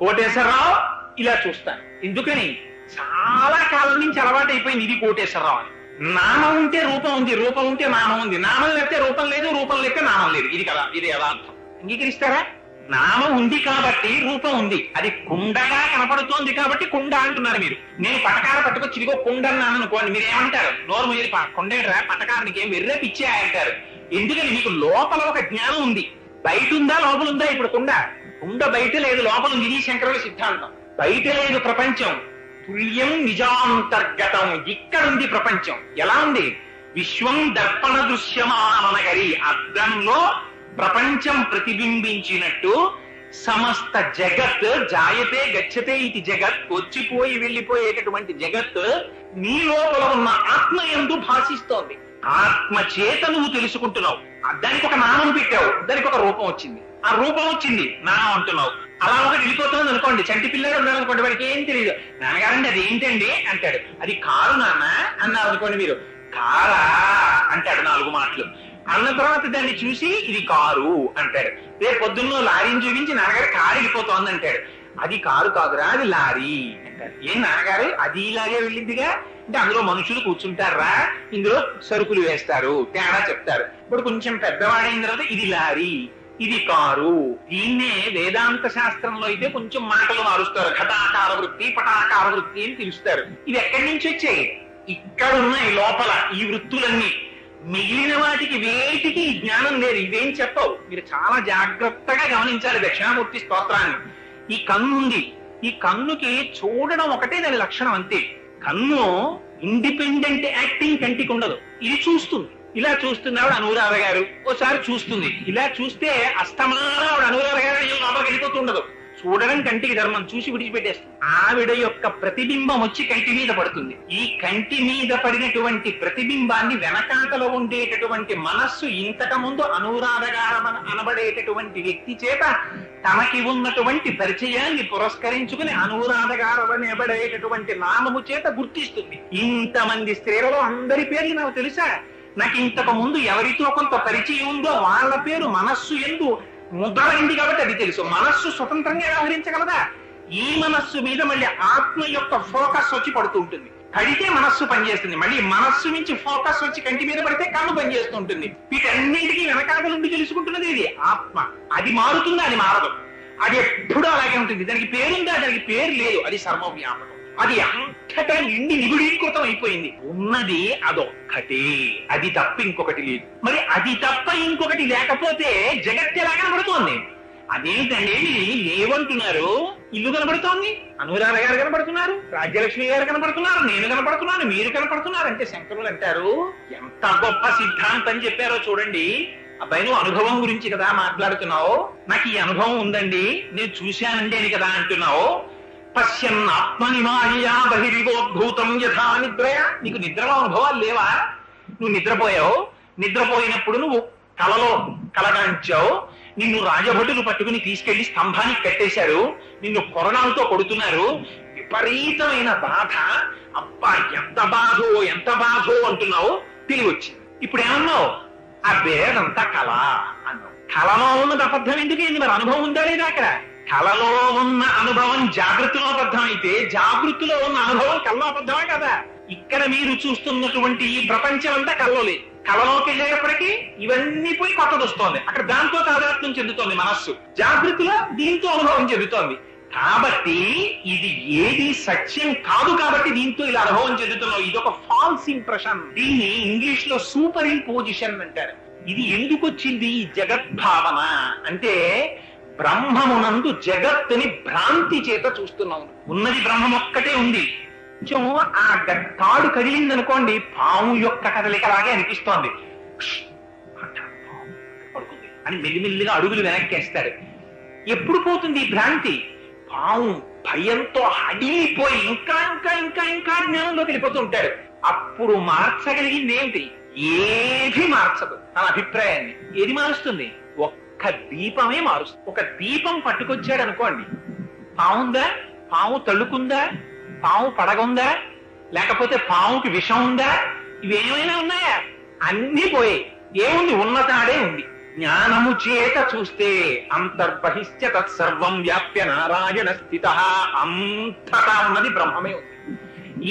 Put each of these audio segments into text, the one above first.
కోటేశ్వరరావు ఇలా చూస్తాను. ఎందుకని? చాలా కాలం నుంచి అలవాటు అయిపోయింది ఇది కోటేశ్వరరావు అని. నామం ఉంటే రూపం ఉంది, రూపం ఉంటే నామం ఉంది, నామం లేకపోతే రూపం లేదు, రూపం లేకపోతే నామం లేదు. ఇది కదా, ఇది యథార్థం. అంగీకరిస్తారా? నామం ఉంది కాబట్టి రూపం ఉంది. అది కుండగా కనపడుతోంది కాబట్టి కుండ అంటున్నారు మీరు. నేను పటకార పట్టుకొచ్చి ఇదిగో కుండ అన్నాను అనుకోండి, మీరు ఏమంటారు? నోరు మీరు కొండేట్రా పటకారానికి ఏం వెర్రే పిచ్చే అంటారు. ఎందుకని? మీకు లోపల ఒక జ్ఞానం ఉంది. బయట ఉందా లోపల ఉందా? ఇప్పుడు కుండ బయట లేదు, లోపల ఉంది. ఇది శంకరుల సిద్ధాంతం. బయట లేదు ప్రపంచం, తుల్యం నిజాంతర్గతం. ఇక్కడుంది ప్రపంచం. ఎలా ఉంది? విశ్వం దర్పణ దృశ్యమానగరి. అద్దంలో ప్రపంచం ప్రతిబింబించినట్టు సమస్త జగత్ జాయతే గచ్చతే ఇది జగత్, వచ్చిపోయి వెళ్ళిపోయేటటువంటి జగత్ నీ లోపల ఉన్న ఆత్మ యందు భాషిస్తోంది. ఆత్మ చేత నువ్వు తెలుసుకుంటున్నావు. దానికి ఒక నామం పెట్టావు, దానికి ఒక రూపం వచ్చింది. ఆ రూపం వచ్చింది, నామం అంటున్నావు. అలా ఒకటి వెళ్ళిపోతుంది అనుకోండి, చంటి పిల్లలు ఉన్నారనుకోండి, వాడికి ఏం తెలియదు. నాన్నగారండి అది ఏంటండి అంటాడు. అది కారు నాన్న అన్నారు అనుకోండి, మీరు కారా అంటాడు 4 మాటలు. అన్న తర్వాత దాన్ని చూసి ఇది కారు అంటాడు. రేపు పొద్దున్న లారీని చూపించి నాన్నగారు కారు వెళ్ళిపోతోంది అంటాడు. అది కారు కాదురా, అది లారీ అంటారు. ఏం నాన్నగారు అది ఇలాగే వెళ్ళిందిగా అంటే అందులో మనుషులు కూర్చుంటారా, ఇందులో సరుకులు వేస్తారు, తేడా చెప్తారు. ఇప్పుడు కొంచెం పెద్దవాడైన తర్వాత ఇది లారీ, ఇది కారు. దీన్నే వేదాంత శాస్త్రంలో అయితే కొంచెం మాటలు మారుస్తారు. ఘటాకార వృత్తి, పటాకార వృత్తి అని పిలుస్తారు. ఇవి ఎక్కడి నుంచి వచ్చాయి? ఇక్కడ ఉన్నాయి లోపల ఈ వృత్తులన్నీ. మిగిలిన వాటికి వేటికి జ్ఞానం లేదు. ఇవేం చెప్పవు. మీరు చాలా జాగ్రత్తగా గమనించాలి దక్షిణామూర్తి స్తోత్రాన్ని. ఈ కన్ను ఉంది, ఈ కన్నుకి చూడడం ఒకటే దాని లక్షణం అంతే. కన్ను ఇండిపెండెంట్ యాక్టింగ్ కంటికి ఉండదు. ఇది చూస్తుంది, ఇలా చూస్తుంది. ఆవిడ అనురాధ గారు ఓసారి చూస్తుంది, ఇలా చూస్తే అస్తమాన ఆవిడ అనురాధ గారు లోపలికి వెళ్ళిపోతుండదు. చూడడం కంటికి ధర్మం, చూసి విడిచిపెట్టేస్తుంది. ఆవిడ యొక్క ప్రతిబింబం వచ్చి కంటి మీద పడుతుంది. ఈ కంటి మీద పడినటువంటి ప్రతిబింబాన్ని వెనకాతలో ఉండేటటువంటి మనస్సు ఇంతకు ముందు అనురాధగారం అనబడేటటువంటి వ్యక్తి చేత తనకి ఉన్నటువంటి పరిచయాన్ని పురస్కరించుకుని అనురాధగారం అనబడేటటువంటి నామము చేత గుర్తిస్తుంది. ఇంతమంది స్త్రీలలో అందరి పేర్లు నాకు తెలుసా? నాకు ఇంతకు ముందు ఎవరితో కొంత పరిచయం ఉందో వాళ్ళ పేరు మనస్సు ఎందు ముద్రమైంది కాబట్టి అది తెలుసు. మనస్సు స్వతంత్రంగా వ్యవహరించగలదా? ఈ మనస్సు మీద మళ్ళీ ఆత్మ యొక్క ఫోకస్ వచ్చి పడుతూ ఉంటుంది. పడితే మనస్సు పనిచేస్తుంది. మళ్ళీ మనస్సు నుంచి ఫోకస్ వచ్చి కంటి మీద పడితే కన్ను పనిచేస్తూ ఉంటుంది. వీటన్నిటికీ వెనకాల నుండి తెలుసుకుంటున్నది ఇది ఆత్మ. అది మారుతుందా? అది మారదు. అది ఎప్పుడూ అలాగే ఉంటుంది. దానికి పేరుందా? దానికి పేరు లేదు. అది సర్వవ్యాపకం. అది అంతటా నిండి నిగుడీకృతం అయిపోయింది. ఉన్నది అదొక్కటే, అది తప్ప ఇంకొకటి లేదు. మరి అది తప్ప ఇంకొకటి లేకపోతే జగత్ ఎలా కనబడుతోంది? అదేంటండి ఏమంటున్నారు? ఇల్లు కనబడుతోంది, అనురాధ గారు కనబడుతున్నారు, రాజ్యలక్ష్మి గారు కనబడుతున్నారు, నేను కనబడుతున్నాను, మీరు కనబడుతున్నారు అంటే శంకరులు అంటారు ఎంత గొప్ప సిద్ధాంతం చెప్పారో చూడండి. అబ్బాయి నువ్వు అనుభవం గురించి కదా మాట్లాడుతున్నావు, నాకు ఈ అనుభవం ఉందండి, నేను చూశానండి అని కదా అంటున్నావు. పశ్యన్ ఆత్మనిమాయా బహిరివోద్భూతం యథా నిద్రయ. నీకు నిద్రలో అనుభవాలు లేవా? నువ్వు నిద్రపోయావు, నిద్రపోయినప్పుడు నువ్వు కలలో కలగాంచావు, నిన్ను రాజభటులు పట్టుకుని తీసుకెళ్లి స్తంభానికి కట్టేశారు, నిన్ను కొరణాలతో కొడుతున్నారు, విపరీతమైన బాధ, అబ్బా ఎంత బాధో ఎంత బాధో అంటున్నావు. తెలివి వచ్చింది. ఇప్పుడు ఏమన్నావు? ఆ బేదంతా కళ అన్నావు. కళలో ఉన్నది అబద్ధం ఎందుకు? మరి అనుభవం ఉందా లేదా? అక్కడ కళలో ఉన్న అనుభవం జాగృతిలో అబద్ధం అయితే జాగృతిలో ఉన్న అనుభవం కళ్ళలో అబద్ధమే కదా. ఇక్కడ మీరు చూస్తున్నటువంటి ఈ ప్రపంచం అంతా కళ్ళలో లేదు. కళలోకి వెళ్ళేటప్పటికీ ఇవన్నీ పోయి కొత్తది వస్తోంది. అక్కడ దాంతో తాదాత్మ్యం చెందుతోంది మనస్సు. జాగృతిలో దీంతో అనుభవం చెందుతోంది. కాబట్టి ఇది ఏది సత్యం కాదు కాబట్టి దీంతో ఇలా అనుభవం చెందుతున్నావు. ఇది ఒక ఫాల్స్ ఇంప్రెషన్. దీన్ని ఇంగ్లీష్ లో సూపర్ ఇంపోజిషన్ అంటారు. ఇది ఎందుకు వచ్చింది ఈ జగద్భావన అంటే బ్రహ్మమునందు జగత్తుని భ్రాంతి చేత చూస్తున్నాం. ఉన్నది బ్రహ్మం ఒక్కటే ఉంది. కొంచెం ఆ తాడు కదిలింది అనుకోండి, పాము యొక్క కదలికలాగే అనిపిస్తోంది అని మెల్లిమెల్లిగా అడుగులు వెనక్కేస్తాడు. ఎప్పుడు పోతుంది ఈ భ్రాంతి? పాము భయంతో అడిగిపోయి ఇంకా ఇంకా ఇంకా ఇంకా జ్ఞానంలోకి వెళ్ళిపోతూ ఉంటాడు. అప్పుడు మార్చగలిగింది ఏమిటి? ఏది మార్చదు తన అభిప్రాయాన్ని. ఏది మారుస్తుంది? ఒక్క దీపమే మారుస్తుంది. ఒక దీపం పట్టుకొచ్చాడు అనుకోండి, పావుందా? పాము తళ్ళుకుందా? పాము పడగుందా? లేకపోతే పాముకి విషం ఉందా? ఇవేమైనా ఉన్నాయా? అన్ని పోయాయి. ఏముంది? ఉన్నతాడే ఉంది. జ్ఞానము చేత చూస్తే అంతర్బహిష్ట తత్సర్వం వ్యాప్య నారాయణ స్థిత, అంతటా ఉన్నది బ్రహ్మమే ఉంది.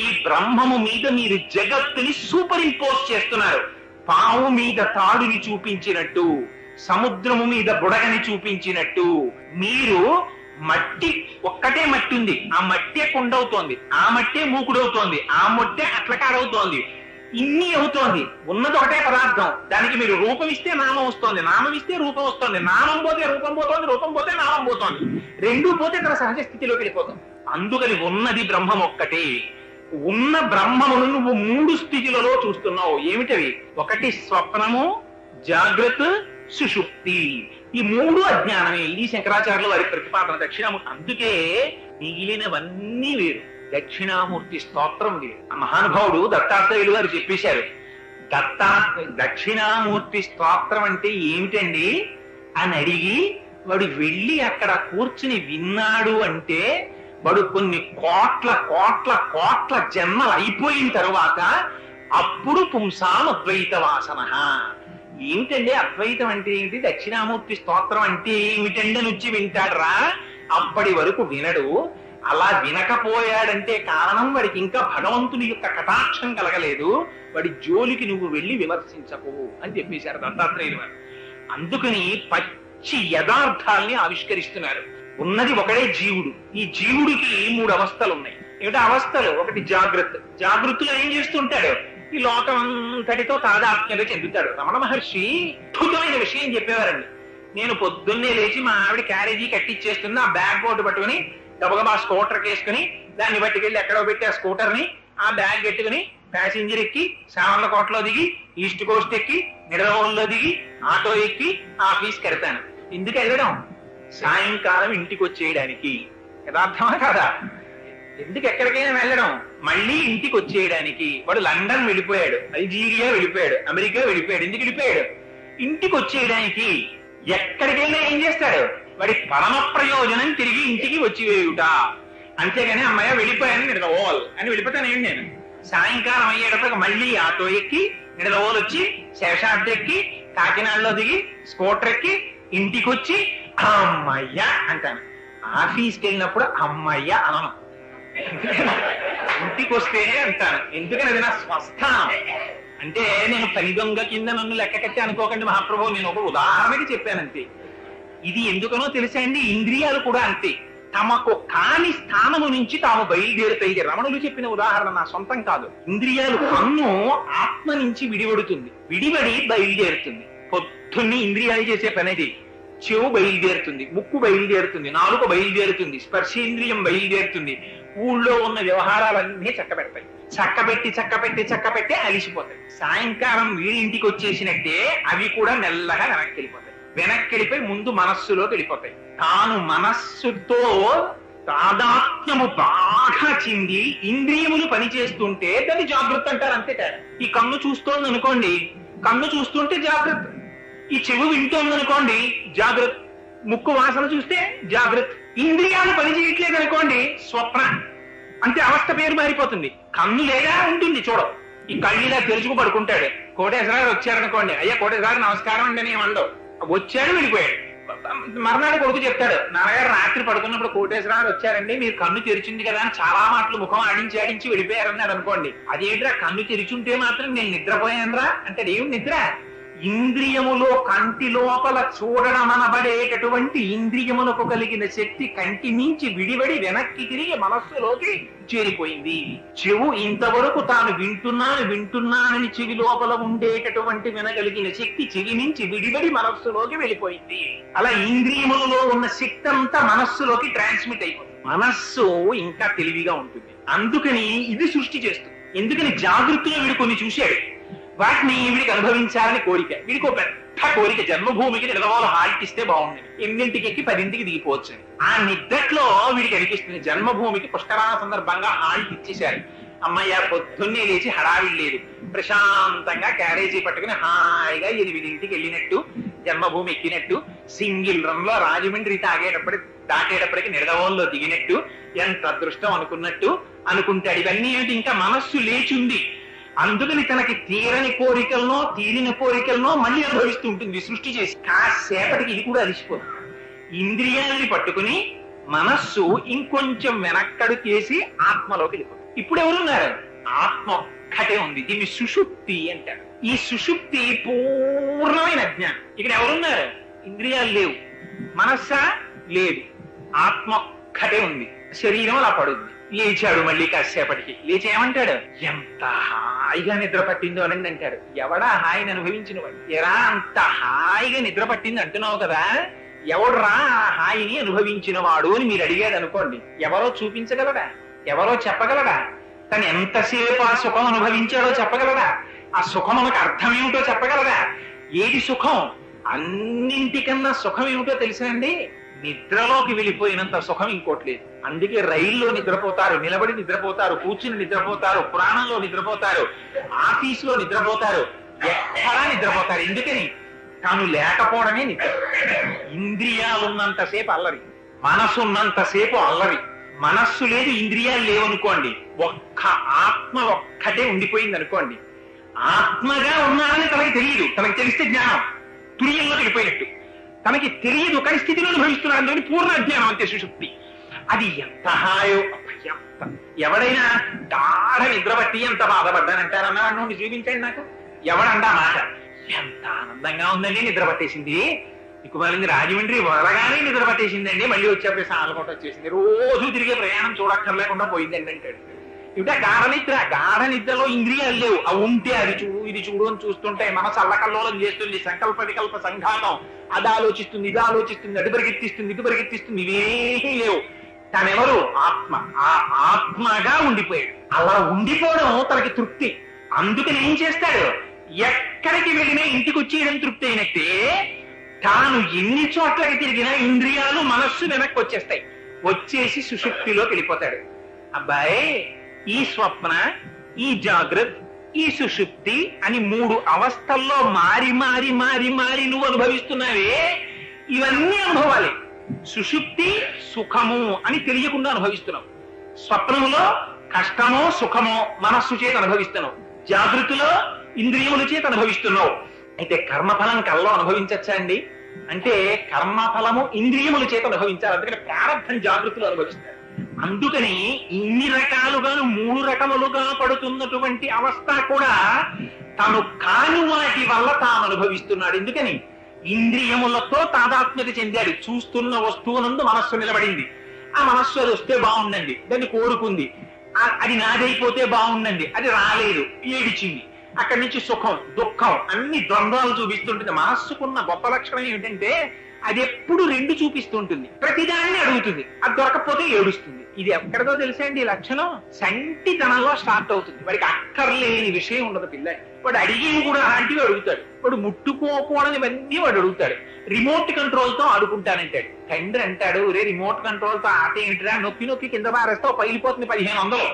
ఈ బ్రహ్మము మీద మీరు జగత్తుని సూపర్ ఇంపోజ్ చేస్తున్నారు. పావు మీద తాడుని చూపించినట్టు, సముద్రము మీద బుడగని చూపించినట్టు మీరు మట్టి, ఒక్కటే మట్టి ఉంది, ఆ మట్టే కుండవుతోంది, ఆ మట్టే మూకుడవుతోంది, ఆ మట్టే అట్లకాడవుతోంది, ఇన్ని అవుతోంది. ఉన్నది ఒకటే పదార్థం, దానికి మీరు రూపం ఇస్తే నామం వస్తోంది, నామం ఇస్తే రూపం వస్తోంది, నామం పోతే రూపం పోతోంది, రూపం పోతే నామం పోతోంది, రెండూ పోతే తన సహజ స్థితిలోకి వెళ్ళిపోతుంది. అందుకని ఉన్నది బ్రహ్మం ఒక్కటే. ఉన్న బ్రహ్మమును నువ్వు 3 స్థితిలలో చూస్తున్నావు. ఏమిటవి? ఒకటి స్వప్నము, జాగ్రత్త, సుషుప్తి. ఈ 3 అజ్ఞానమే. ఇది శంకరాచార్యుల వారి ప్రతిపాదన. దక్షిణామూర్తి. అందుకే మిగిలినవన్నీ వేరు. దక్షిణామూర్తి స్తోత్రం వేరు. ఆ మహానుభావుడు దత్తాత్రేయులు వారు చెప్పేశారు, దక్షిణామూర్తి స్తోత్రం అంటే ఏమిటండి అని అడిగి వాడు వెళ్ళి అక్కడ కూర్చుని విన్నాడు అంటే వాడు కొన్ని కోట్ల కోట్ల కోట్ల జన్మలు అయిపోయిన తరువాత అప్పుడు పుంసాం అద్వైత వాసన. ఏమిటండి అద్వైతం అంటే ఏమిటి, దక్షిణామూర్తి స్తోత్రం అంటే ఏమిటండి అని వచ్చి వింటాడ్రా. అప్పటి వరకు వినడు. అలా వినకపోయాడంటే కారణం వాడికి ఇంకా భగవంతుని యొక్క కటాక్షం కలగలేదు. వాడి జోలికి నువ్వు వెళ్ళి విమర్శించకు అని చెప్పేశారు దత్తాత్రేయులు వారు. అందుకని పచ్చి యథార్థాల్ని ఆవిష్కరిస్తున్నారు. ఉన్నది ఒకడే జీవుడు. ఈ జీవుడికి 3 అవస్థలు ఉన్నాయి. ఏమిటి అవస్థలు? ఒకటి జాగ్రత్త. జాగృతిలో ఏం చేస్తుంటాడు? ఈ లోకం అంతటితో తాదాత్మ్యత చెందుతాడు. రమణ మహర్షి అద్భుతమైన విషయం చెప్పేవారండి. నేను పొద్దున్నే లేచి మా ఆవిడ క్యారేజీ కట్టిచ్చేస్తున్నా, ఆ బ్యాగ్ బోర్డు పట్టుకుని గబగబా స్కూటర్ కేసుకుని దాన్ని పట్టుకెళ్ళి ఎక్కడో పెట్టి ఆ స్కూటర్ ని ఆ బ్యాగ్ పెట్టుకుని ప్యాసింజర్ ఎక్కి సామర్లకోటలో దిగి ఈస్ట్ కోస్ట్ ఎక్కి నిడదవోలులో దిగి ఆటో ఎక్కి ఆఫీస్కి వెళ్తాను. ఎందుకు వెళ్ళడం? సాయంకాలం ఇంటికి వచ్చేయడానికి. యథార్థమా కాదా? ఎందుకు ఎక్కడికైనా వెళ్ళడం? మళ్ళీ ఇంటికి వచ్చేయడానికి. వాడు లండన్ వెళ్ళిపోయాడు, అల్జీరియా వెళ్ళిపోయాడు, అమెరికా వెళ్ళిపోయాడు. ఎందుకు వెళ్ళిపోయాడు? ఇంటికి వచ్చేయడానికి. ఎక్కడికైనా ఏం చేస్తాడు? వాడి పరమ ప్రయోజనం తిరిగి ఇంటికి వచ్చి వేయుట. అంతేగాని అమ్మాయి వెళ్ళిపోయాను నిడదవోల్ అని వెళ్ళిపోతానేంటి నేను. సాయంకాలం అయ్యేటప్పుడు మళ్ళీ ఆటో ఎక్కి నిడదవోలు వచ్చి శేషాద్రి ఎక్కి కాకినాడలో దిగి స్కూటర్ ఎక్కి ఇంటికి వచ్చి అమ్మయ్య అంటాను. ఆఫీస్కి వెళ్ళినప్పుడు అమ్మయ్య అనను. ఇంటికి వస్తేనే అంటాను. ఎందుకని అది నా స్వస్థానం. అంటే నేను పని దొంగ కింద నన్ను లెక్క కట్టి అనుకోకండి మహాప్రభు, నేను ఒక ఉదాహరణకి చెప్పానంతే. ఇది ఎందుకనో తెలుసా అండి, ఇంద్రియాలు కూడా అంతే. తమకు కాని స్థానము నుంచి తాము బయలుదేరుతాయి. ఇది రమణులు చెప్పిన ఉదాహరణ, నా సొంతం కాదు. ఇంద్రియాలు, కన్ను ఆత్మ నుంచి విడివడుతుంది, విడివడి బయలుదేరుతుంది. పొద్దున్నే ఇంద్రియాలు చేసే పనేది. చెవు బయలుదేరుతుంది, ముక్కు బయలుదేరుతుంది, నాలుక బయలుదేరుతుంది, స్పర్శేంద్రియం బయలుదేరుతుంది. ఊళ్ళో ఉన్న వ్యవహారాలన్నీ చక్కబెడతాయి. చక్కబెట్టి అలిసిపోతాయి. సాయంకాలం వీడి ఇంటికి వచ్చేసినట్టే అవి కూడా మెల్లగా వెనక్కి వెళ్ళిపోతాయి. వెనక్కి వెళ్ళిపోయి ముందు మనస్సులోకి వెళ్ళిపోతాయి. తాను మనస్సుతో తాదాత్మ్యము బాగా చెంది ఇంద్రియములు పనిచేస్తుంటే దాన్ని జాగ్రత్త అంటారు. అంతే తేడా. ఈ కన్ను చూస్తోంది అనుకోండి, కన్ను చూస్తుంటే జాగ్రత్త. ఈ చెవు వింటోంది అనుకోండి, జాగ్రత్త. ముక్కు వాసన చూస్తే జాగ్రత్త. ఇంద్రియాలు పనిచేయట్లేదు అనుకోండి, స్వప్న. అంతే, అవస్థ పేరు మారిపోతుంది. కన్ను లేదా ఉంటుంది చూడవు. ఈ కళ్ళిలా తెరుచుకు పడుకుంటాడు. కోటేశ్వరరావు వచ్చారనుకోండి, అయ్యా కోటేశ్వరరావు నమస్కారం అండి అని ఏమండవు. వచ్చాడు, వెళ్ళిపోయాడు. మర్నాడు కొడుకు చెప్తాడు, నాన్నగారు రాత్రి పడుకున్నప్పుడు కోటేశ్వరరావు వచ్చారండి, మీరు కన్ను తెరిచింది కదా అని చాలా మాటలు ముఖం ఆడించి వెళ్ళిపోయారన్నాడు అనుకోండి. అదేంట్రా, కన్ను తెరిచుంటే మాత్రం నేను నిద్రపోయానురా అంటాడు. ఏమి నిద్ర? ఇంద్రియములో కంటి లోపల చూడడం అనబడేటటువంటి ఇంద్రియములకు కలిగిన శక్తి కంటి నుంచి విడివడి వెనక్కి తిరిగి మనస్సులోకి చేరిపోయింది. చెవు ఇంతవరకు తాను వింటున్నానని చెవి లోపల ఉండేటటువంటి వినగలిగిన శక్తి చెవి నుంచి విడివడి మనస్సులోకి వెళ్ళిపోయింది. అలా ఇంద్రియములలో ఉన్న శక్తి అంతా మనస్సులోకి ట్రాన్స్మిట్ అయిపోయింది. మనస్సు ఇంకా తెలివిగా ఉంటుంది. అందుకని ఇది సృష్టి చేస్తుంది. ఎందుకని జాగృతిలో వీడు కొన్ని చూశాడు, వాటిని వీడికి అనుభవించాలని కోరిక. వీడికి ఒక పెద్ద కోరిక, జన్మభూమికి నిడదవోలు హాల్ట్ ఇస్తే బాగుంది, 8ంటికి ఎక్కి 10ంటికి దిగిపోవచ్చు. ఆ నిద్దట్లో వీడికి అనిపిస్తుంది, జన్మభూమికి పుష్కరాల సందర్భంగా హాల్ట్ ఇచ్చేశారు. అమ్మయ్య, పొద్దున్నే లేచి హడావిడి లేదు, ప్రశాంతంగా క్యారేజీ పట్టుకుని హాయిగా 8ంటికి వెళ్ళినట్టు, జన్మభూమి ఎక్కినట్టు, సింగిల్ రన్ లో రాజమండ్రి దాటేటప్పటికి నిడదవోల్లో దిగినట్టు, ఎంత అదృష్టం అనుకున్నట్టు అనుకుంటాడు. ఇవన్నీ ఏంటి, ఇంకా మనస్సు లేచుంది. అందుకని తనకి తీరని కోరికలనో తీరిన కోరికలనో మళ్ళీ అనుభవిస్తూ ఉంటుంది సృష్టి చేసి. కాసేపటికి ఇది కూడా అలిసిపోతుంది. ఇంద్రియాలని పట్టుకుని మనస్సు ఇంకొంచెం వెనక్కడు చేసి ఆత్మలోకి వెళ్ళిపోతుంది. ఇప్పుడు ఎవరున్నారు? ఆత్మ ఒక్కటే ఉంది. దీన్ని సుషుప్తి అంటారు. ఈ సుషుప్తి పూర్ణమైన జ్ఞానం. ఇక్కడ ఎవరున్నారు? ఇంద్రియాలు లేవు, మనస్సా లేదు, ఆత్మ ఒక్కటే ఉంది. శరీరం అలా పడుద్ది. లేచాడు మళ్ళీ కాసేపటికి. లేచి ఏమంటాడు? ఎంత హాయిగా నిద్ర పట్టిందో అని అంటాడు. ఎవడా హాయిని అనుభవించిన వాడు? ఎరా అంత హాయిగా నిద్ర పట్టింది అంటున్నావు కదా, ఎవడురా ఆ హాయిని అనుభవించిన వాడు అని మీరు అడిగాడు అనుకోండి. ఎవరో చూపించగలడా? ఎవరో చెప్పగలడా? తను ఎంతసేపు ఆ సుఖం అనుభవించాడో చెప్పగలడా? ఆ సుఖం మనకు అర్థం ఏమిటో చెప్పగలరా? ఏది సుఖం? అన్నింటికన్నా సుఖం ఏమిటో తెలుసండి? నిద్రలోకి వెళ్ళిపోయినంత సుఖం ఇంకోటి లేదు. అందుకే రైల్లో నిద్రపోతారు, నిలబడి నిద్రపోతారు, కూర్చుని నిద్రపోతారు, పురాణంలో నిద్రపోతారు, ఆఫీసులో నిద్రపోతారు, ఎక్కడా నిద్రపోతారు. ఎందుకని? తాను లేకపోవడమే నిద్ర. ఇంద్రియాలున్నంతసేపు అల్లరి, మనస్సు ఉన్నంతసేపు అల్లరి. మనస్సు లేదు, ఇంద్రియాలు లేవనుకోండి, ఒక్క ఆత్మ ఒక్కటే ఉండిపోయింది అనుకోండి. ఆత్మగా ఉన్నాడని తనకి తెలియదు. తనకి తెలిస్తే జ్ఞానం తుర్యంలో వెళ్ళిపోయినట్టు. తనకి తెలియదు కానీ స్థితిలో అనుభవిస్తున్నాడు. పూర్ణ జ్ఞానం అంతే సుషుప్తి. అది ఎంత హాయో! ఎంత ఎవడైనా గాఢ నిద్రపట్టి ఎంత బాధపడ్డానంటారన్నా నుండి చూపించండి నాకు. ఎవడంటా మాట? ఎంత ఆనందంగా ఉందండి, నిద్ర పట్టేసింది. దిక్కుమాలింది రాజమండ్రి వరగానే నిద్ర పట్టేసిందండి, మళ్ళీ వచ్చేప్పుడు సాలకోట వచ్చేసింది, రోజు తిరిగే ప్రయాణం చూడక్కర్లేకుండా పోయిందండి అంటాడు. ఇవిట గాఢ నిద్ర. గాఢ నిద్రలో ఇంద్రియాలు లేవు. అవి ఉంటే అది చూడు ఇది చూడు అని చూస్తుంటే మనసు అల్లకల్లోలం చేస్తుంది. సంకల్ప వికల్ప సంఘాతం. అది ఆలోచిస్తుంది, ఇది ఆలోచిస్తుంది, అటు పరిగెత్తిస్తుంది, ఇటు పరిగెత్తిస్తుంది. ఇవేమీ లేవు. తనెవరు? ఆత్మ. ఆ ఆత్మగా ఉండిపోయాడు. అలా ఉండిపోవడం తనకి తృప్తి. అందుకని ఏం చేస్తాడు? ఎక్కడికి వెళ్ళినా ఇంటికి వచ్చేయడం తృప్తి అయినట్టే తాను ఎన్ని చోట్లకి తిరిగినా ఇంద్రియాలు మనస్సు వెనక్కి వచ్చేస్తాయి. వచ్చేసి సుషుప్తిలోకి వెళ్ళిపోతాడు. అబ్బాయి, ఈ స్వప్న, ఈ జాగ్రత్త, ఈ సుషుప్తి అని 3 అవస్థల్లో మారి మారి మారి మారి నువ్వు అనుభవిస్తున్నావే, ఇవన్నీ అనుభవాలే. సుషుప్తి సుఖము అని తెలియకుండా అనుభవిస్తున్నావు. స్వప్నములో కష్టమో సుఖమో మనస్సు చేత అనుభవిస్తున్నావు. జాగృతిలో ఇంద్రియముల చేత అనుభవిస్తున్నావు. అయితే కర్మఫలం కల్లో అనుభవించచ్చా అండి అంటే కర్మఫలము ఇంద్రియముల చేత అనుభవించాలి. అందుకని ప్రారంభం జాగృతిలో అనుభవిస్తారు. అందుకని ఇన్ని రకాలుగాను 3 రకములుగా పడుతున్నటువంటి అవస్థ కూడా తాను కాని వాటి వల్ల తాను అనుభవిస్తున్నాడు. ఎందుకని? ఇంద్రియములతో తాదాత్మ్యత చెందాడు. చూస్తున్న వస్తువునందు మనస్సు నిలబడింది. ఆ మనస్సు అది వస్తే బాగుండండి, దాన్ని కోరుకుంది. అది నాదైపోతే బాగుండండి, అది రాలేదు, ఏడిచింది. అక్కడి నుంచి సుఖం దుఃఖం అన్ని ద్వంద్వాలు చూపిస్తుంటుంది. మనస్సుకున్న గొప్ప లక్షణం ఏమిటంటే అది ఎప్పుడు 2 చూపిస్తుంటుంది. ప్రతిదాన్ని అడుగుతుంది, అది దొరకపోతే ఏడుస్తుంది. ఇది ఎక్కడిదో తెలిసండి. ఈ లక్షణం సంటితనంలో స్టార్ట్ అవుతుంది. వాడికి అక్కర్లేని విషయం ఉండదు పిల్లాడి. వాడు అడిగేవి కూడా అలాంటివి అడుగుతాడు. వాడు ముట్టుకోకూడనివన్నీ వాడు అడుగుతాడు. రిమోట్ కంట్రోల్ తో ఆడుకుంటానంటాడు. తండ్రి అంటాడు, రే రిమోట్ కంట్రోల్ తో ఆట ఏంటిరా, నొక్కి నొక్కి కింద పారేస్తావు, పగిలిపోతుంది 1500.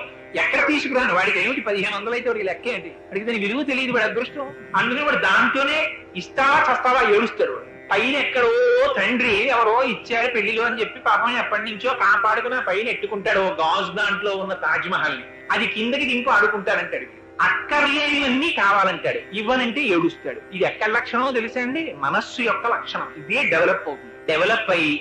ఎక్కడ తీసుకురాను? వాడికి ఏమిటి 1500 అయితే వాడికి లెక్క ఏంటి? వాడికి దాని విలువ తెలియదు, వాడి అదృష్టం. అందుకని వాడు దాంతోనే ఇస్తావా చస్తావా ఏడుస్తాడు. పైన ఎక్కడో తండ్రి ఎవరో ఇచ్చాడు పెళ్లిలో అని చెప్పి పాపం ఎప్పటి నుంచో కాపాడుకున్న పైన ఎట్టుకుంటాడు ఓ గాజు దాంట్లో ఉన్న తాజ్ మహల్ ని. అది కిందకి దింపు ఆడుకుంటాడంటాడు. అక్కర్లేనివన్నీ కావాలంటాడు, ఇవ్వనంటే ఏడుస్తాడు. ఇది ఎక్కడ లక్షణమో తెలుసా అండి? మనస్సు యొక్క లక్షణం. ఇదే డెవలప్ అవుతుంది. డెవలప్ అయి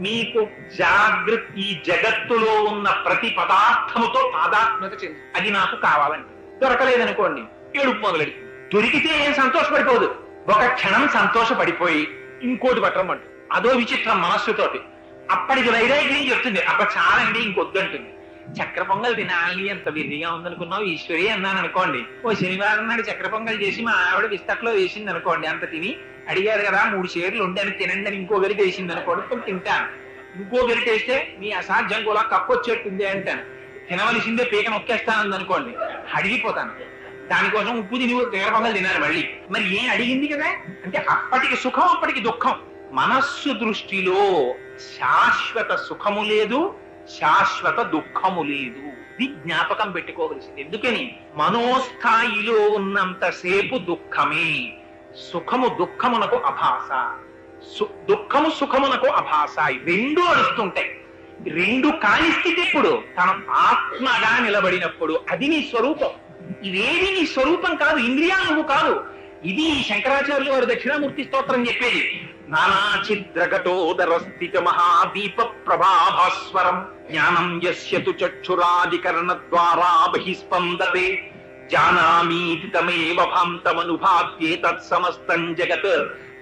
మీకు జాగ్రత్త ఈ జగత్తులో ఉన్న ప్రతి పదార్థముతో తాదాత్మ్యత చెంది అది నాకు కావాలంటే దొరకలేదనుకోండి ఏడుపు మొదలెడి. దొరికితే ఏం సంతోషపడిపోదు, ఒక క్షణం సంతోషపడిపోయి ఇంకోటి పట్టమంటు. అదో విచిత్రం మనస్సుతోటి. అప్పటికి వైరాగ్యం చెప్తుంది, అప్ప చాలండి ఇంకొద్దంటుంది. చక్కెర పొంగల్ తినాలి ఎంత విరిగా ఉందనుకున్నావు ఈశ్వరి అన్నాను అనుకోండి. ఓ శనివారం నాడు చక్కెర పొంగల్ చేసి మా ఆవిడ విస్తట్లో వేసింది అనుకోండి. అంత తిని అడిగారు కదా 3 షేర్లు ఉండి అని తినండి అని ఇంకో గరిట వేసింది అనుకోండి, కొంచెం తింటాను. ఇంకో గరిట వేస్తే మీ అసాధ్యం కూడా కప్పు వచ్చేట్టుంది అంటాను. తినవలసిందే పీక నొక్కేస్తాను అనుకోండి, అడిగిపోతాను. దానికోసం ఉప్పు తిని చక్కెర పొంగల్ తినాలి మళ్ళీ. మరి ఏం అడిగింది కదా అంటే అప్పటికి సుఖం అప్పటికి దుఃఖం. మనస్సు దృష్టిలో శాశ్వత సుఖము లేదు, శాశ్వత దుఃఖము లేదు. ఇది జ్ఞాపకం పెట్టుకోవలసింది. ఎందుకని? మనోస్థాయిలో ఉన్నంతసేపు దుఃఖమే. సుఖము దుఃఖమునకు అభాస, దుఃఖము సుఖమునకు అభాస. 2 అడుస్తుంటాయి. 2 కాని స్థితి ఎప్పుడు? తన ఆత్మగా నిలబడినప్పుడు. అది నీ స్వరూపం. ఇవేవి నీ స్వరూపం కాదు, ఇంద్రియాలు నువ్వు కాదు. ఇది శంకరాచార్యులు వారు దక్షిణామూర్తి స్తోత్రం చెప్పేది. నానా ఛిద్రఘటోదర స్థిత మహాదీప ప్రభాభాస్వరం జ్ఞానం యస్యతు చక్షురాదికరణ ద్వారా బహిస్పందతే జానామీతి తమేవ భాంతమనుభావ్యే తత్సమస్తం జగత్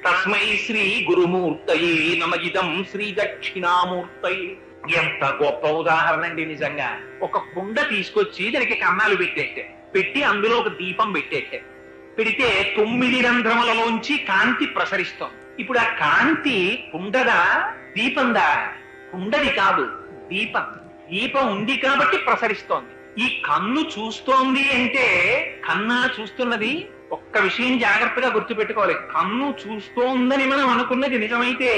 తస్మై శ్రీ గురుమూర్తయే నమజిదం శ్రీ దక్షిణామూర్తయే. ఎంత గొప్ప ఉదాహరణ అండి నిజంగా. ఒక కుండ తీసుకొచ్చి దానికి కన్నాలు పెట్టి అందులో ఒక దీపం పెడితే 9 రంధ్రములలోంచి కాంతి ప్రసరిస్తోంది. ఇప్పుడు ఆ కాంతి కుండదా దీపందా? కుండది కాదు, దీపం ఉంది కాబట్టి ప్రసరిస్తోంది. ఈ కన్ను చూస్తోంది అంటే కన్నా చూస్తున్నది. ఒక్క విషయం జాగ్రత్తగా గుర్తుపెట్టుకోవాలి. కన్ను చూస్తోందని మనం అనుకున్నది నిజమైతే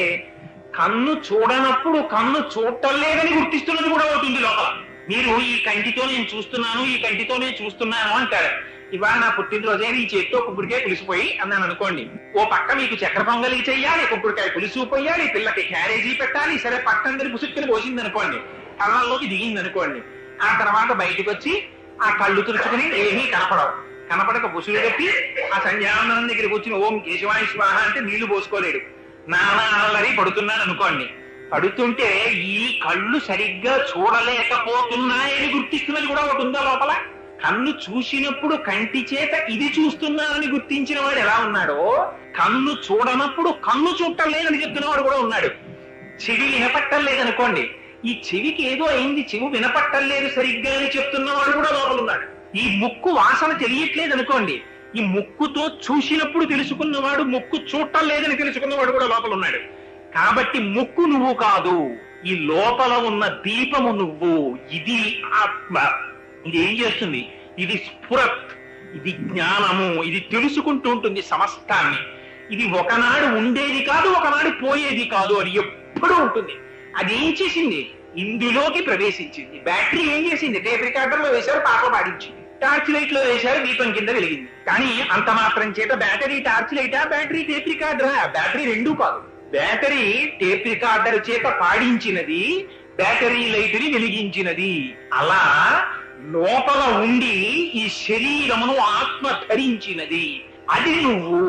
కన్ను చూడనప్పుడు కన్ను చూడటం లేదని గుర్తిస్తున్నది కూడా అవుతుంది లోపల. మీరు ఈ కంటితో నేను చూస్తున్నాను, ఈ కంటితో నేను చూస్తున్నాను అంటారు. ఇవాళ నా పుట్టినరోజే ఈ చేతితో కుక్కుడికాయ పులిసిపోయి అన్నాను అనుకోండి. ఓ పక్క మీకు చక్కెర పొంగలి చెయ్యాలి, కుక్కుడికాయ పులుసు పోయాలి, పిల్లకి క్యారేజీ పెట్టాలి. సరే పక్కందరి పుసుక్కుని పోసింది అనుకోండి, కళ్ళల్లోకి దిగింది అనుకోండి. ఆ తర్వాత బయటకు వచ్చి ఆ కళ్ళు తుడుచుకుని ఏమీ కనపడక బుసులు కట్టి ఆ సంధ్యానందనం దగ్గరికి వచ్చిన ఓం కేశవాయ స్వాహ అంటే నీళ్లు పోసుకోలేడు. నానా అల్లరి పడుతున్నాడు అనుకోండి. పడుతుంటే ఈ కళ్ళు సరిగ్గా చూడలేకపోతున్నాయని గుర్తిస్తున్నది కూడా ఒకటి ఉందా లోపల? కన్ను చూసినప్పుడు కంటి చేత ఇది చూస్తున్నానని గుర్తించిన వాడు ఎలా ఉన్నాడో, కన్ను చూడనప్పుడు కన్ను చూడటం లేదని చెప్తున్నవాడు కూడా ఉన్నాడు. చెవి వినపట్టం లేదనుకోండి, ఈ చెవికి ఏదో అయింది, చెవి వినపట్టం లేదు సరిగ్గా అని చెప్తున్నవాడు కూడా లోపల ఉన్నాడు. ఈ ముక్కు వాసన తెలియట్లేదు అనుకోండి, ఈ ముక్కుతో చూసినప్పుడు తెలుసుకున్నవాడు ముక్కు చూడటం లేదని తెలుసుకున్నవాడు కూడా లోపల ఉన్నాడు. కాబట్టి ముక్కు నువ్వు కాదు, ఈ లోపల ఉన్న దీపము నువ్వు. ఇది ఆత్మ. ఇది ఏం చేస్తుంది? ఇది స్ఫురత్, ఇది జ్ఞానము, ఇది తెలుసుకుంటూ ఉంటుంది సమస్తాన్ని. ఇది ఒకనాడు ఉండేది కాదు, ఒకనాడు పోయేది కాదు, అది ఎప్పుడూ ఉంటుంది. అది ఏం చేసింది? ఇందులోకి ప్రవేశించింది. బ్యాటరీ ఏం చేసింది? టేప్ రికార్డర్ లో వేశారు, పాటలు పాడించింది. టార్చ్ లైట్ లో వేశారు, దీపం కింద వెలిగింది. కానీ అంత మాత్రం చేత బ్యాటరీ టార్చ్ లైటా, బ్యాటరీ టేప్ రికార్డరా? బ్యాటరీ రెండూ కాదు. బ్యాటరీ టేప్ రికార్డర్ చేత పాడించినది, బ్యాటరీ లైట్ ని వెలిగించినది. అలా లోపల ఉండి ఈ శరీరమును ఆత్మ ధరించినది. అది నువ్వు.